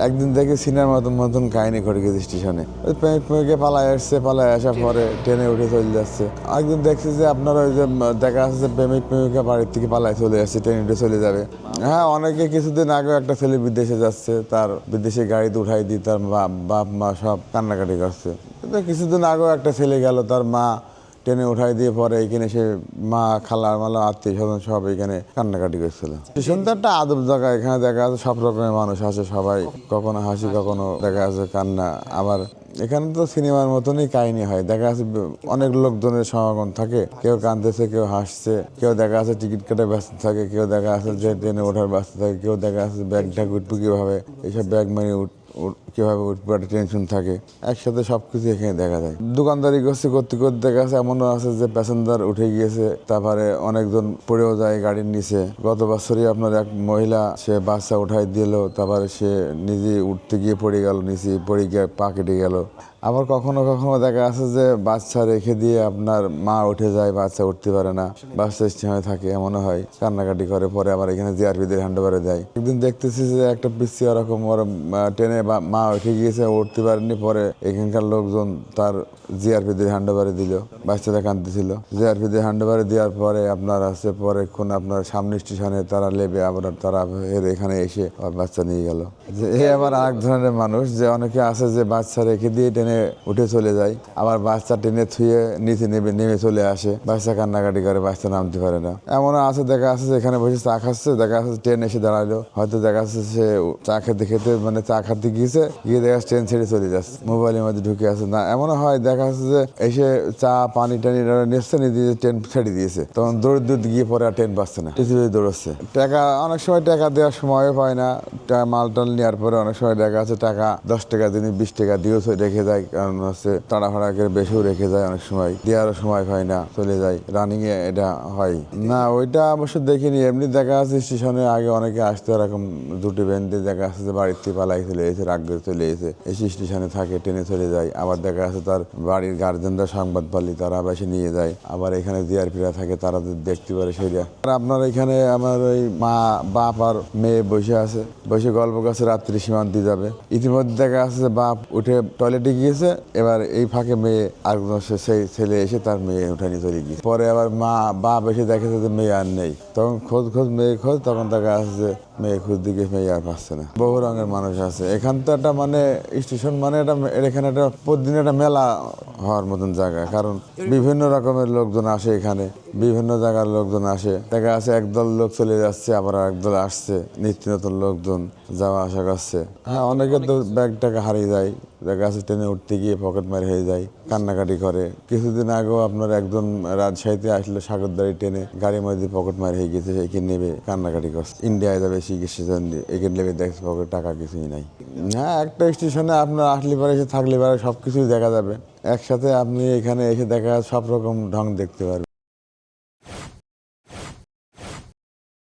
একদিন দেখে সিনেমার মতন মতন কাহিনী ঘটে গেছে স্টেশনে। প্রেমিক প্রেমিকে পালায় আসছে, পালায় আসার পরে ট্রেনে উঠে চলে যাচ্ছে। একদিন দেখছি যে আপনার ওই যে দেখা যাচ্ছে যে প্রেমিক প্রেমিকা বাড়ির থেকে পালায় চলে আসছে, ট্রেনে উঠে চলে যাবে। হ্যাঁ, অনেকে কিছুদিন আগে একটা ছেলে বিদেশে যাচ্ছে, তার বিদেশে গাড়িতে উঠাই দিয়ে তার বাপ মা সব কান্নাকাটি করছে। কিন্তু কিছুদিন আগেও একটা ছেলে গেল, তার মা ট্রেনে উঠাই দিয়ে পরে এখানে সে মা খালা মালা আত্মীয় স্বজন সব এখানে কান্নাকাটি করছিল। স্টেশন তো একটা আদব জায়গা, এখানে দেখা যাচ্ছে সব রকমের মানুষ আছে, সবাই কখনো হাসি কখনো দেখা যাচ্ছে কান্না। আবার এখানে তো সিনেমার মতনই কাহিনী হয়, দেখা যাচ্ছে অনেক লোকজনের সমাগম থাকে, কেউ কাঁদতেছে, কেউ হাসছে, কেউ দেখা যাচ্ছে টিকিট কেটে ব্যস্ত থাকে, কেউ দেখা যাচ্ছে যে ট্রেনে ওঠার ব্যস্ত থাকে, কেউ দেখা যাচ্ছে ব্যাগ ঢাক উঠবো কীভাবে, এইসব ব্যাগ মানে কীভাবে উঠবো একটা টেনশন থাকে। একসাথে সব কিছু এখানে দেখা যায়। দোকানদারি করতে করতে করতে দেখা যাচ্ছে এমনও আছে যে প্যাসেঞ্জার উঠে গিয়েছে, তারপরে অনেকজন পড়েও যায় গাড়ির নিচে। গত বছরই আপনার এক মহিলা সে বাচ্চা উঠাই দিল, তারপরে সে নিজে উঠতে গিয়ে পড়ে গেল, নিচে পড়ে গিয়ে পা কেটে গেল। আবার কখনো কখনো দেখা যাচ্ছে যে বাচ্চা রেখে দিয়ে আপনার মা উঠে যায়, বাচ্চা উঠতে পারে না, বাচ্চা স্টেশনে থাকে, এমনও হয়, কান্নাকাটি করে। পরে আবার এখানে জিআরপিদের হ্যান্ডওভারে দেয়। একদিন দেখতেছি যে একটা পিসি ওরকম ওর ট্রেনে মা উঠে গিয়েছে, উঠতে পারেনি, পরে এখানকার লোকজন তার জিআরপিদের হ্যান্ডওভারে দিল, বাচ্চাটা কাঁদতেছিল। জিআরপিদের হ্যান্ডওভারে দেওয়ার পরে আপনার আছে পরেক্ষণ আপনার সামনে স্টেশনে তারা লেবে আবার তারা এখানে এসে বাচ্চা নিয়ে গেল। যে এ আবার আরেক ধরনের মানুষ, যে অনেকে আছে যে বাচ্চা রেখে দিয়ে ট্রেনে উঠে চলে যায়, আবার বাচ্চা ট্রেনে থুয়ে নিচে নেমে চলে আসে, বাচ্চা কান্নাকাটি করে, বাচ্চা নামতে পারে না। এমনও আছে দেখা যাচ্ছে যে এখানে বসে চা খাচ্ছে, দেখা যাচ্ছে ট্রেন এসে দাঁড়ালো, হয়তো দেখা যাচ্ছে সে চা খেতে খেতে মানে চা খাতে গিয়েছে, গিয়ে দেখা যাচ্ছে ট্রেন ছেড়ে চলে যাচ্ছে, মোবাইলের মধ্যে ঢুকে আছে। না এমনও হয় দেখা যাচ্ছে যে এসে চা পানি টানি নিচ্ছে, নিয়ে ট্রেন ছেড়ে দিয়েছে, তখন দৌড় গিয়ে পরে আর ট্রেন পাচ্ছে না, পৃথিবী দৌড়চ্ছে। টাকা অনেক সময় টাকা দেওয়ার সময়ও পায় না, মাল টাল নেওয়ার পরে অনেক সময় দেখা যাচ্ছে টাকা 10 টাকা দিন 20 টাকা দিয়েও রেখে যায়, কারণ হচ্ছে তাড়াহুড়া করে বেশিও রেখে যায়, অনেক সময় দেওয়ারও সময় পায় না, চলে যায়। রানিং এ এটা হয় না, ওইটা অবশ্য দেখিনি। এমনি দেখা যাচ্ছে স্টেশনে আগে অনেকে আসতে এরকম দুটি বেঁধে দেখা যাচ্ছে যে বাড়ির থেকে পালাই চলে এসে, রাগ করে চলে এসে এসে স্টেশনে থাকে, ট্রেনে চলে যায়। আবার দেখা যাচ্ছে তার বাড়ির গার্জেনরা সংবাদ পালি তারা বেশি নিয়ে যায়। আবার এখানে জিআরপিরা থাকে, তারা দেখতে পারে সেটা। আর আপনার এখানে আমার ওই মা বাপ আর মেয়ে বসে আছে, বসে গল্প করছে, রাত্রি সীমান্তে যাবে। ইতিমধ্যে দেখা যাচ্ছে যে বাপ উঠে টয়লেটে গিয়েছে, এবার এই ফাঁকে মেয়ে আর সেই ছেলে এসে তার মেয়ে উঠে নিয়ে চলে গিয়েছে। পরে আবার বাপ এসে দেখেছে যে মেয়ে আর নেই, তখন খোঁজ মেয়ে খোঁজ, তখন দেখা যাচ্ছে যে মেয়ে খোঁজ দিকে মেয়ে আর পাচ্ছে না। বহু রঙের মানুষ আছে এখান তো একটা মানে স্টেশন মানে এটা এখানে একটা প্রতিদিন একটা মেলা হওয়ার মতন জায়গা, কারণ বিভিন্ন রকমের লোকজন আসে এখানে, বিভিন্ন জায়গার লোকজন আসে। দেখা আছে একদল লোক চলে যাচ্ছে, আবার একদল আসছে, নিত্য নতুন লোকজন যাওয়া আসা করছে। হ্যাঁ, অনেকের তো ব্যাগ টাকা হারিয়ে যায়, দেখা যাচ্ছে ট্রেনে উঠতে গিয়ে পকেট মারি হয়ে যায়, কান্নাকাটি করে। কিছুদিন আগেও আপনার একজন রাজশাহীতে আসলে সাগরদাড়ি ট্রেনে গাড়ির মধ্যে পকেট মারি হয়ে গেছে, এখানে নেবে কান্নাকাটি করছে। ইন্ডিয়ায় যাবে চিকিৎসা জন্য, এখানে নেবে দেখছে পকেট টাকা কিছুই নাই। হ্যাঁ, একটা স্টেশনে আপনার আসলে পারে এসে থাকলে পারে সব কিছুই দেখা যাবে একসাথে। আপনি এখানে এসে দেখা সব রকম ঢং দেখতে পারবেন।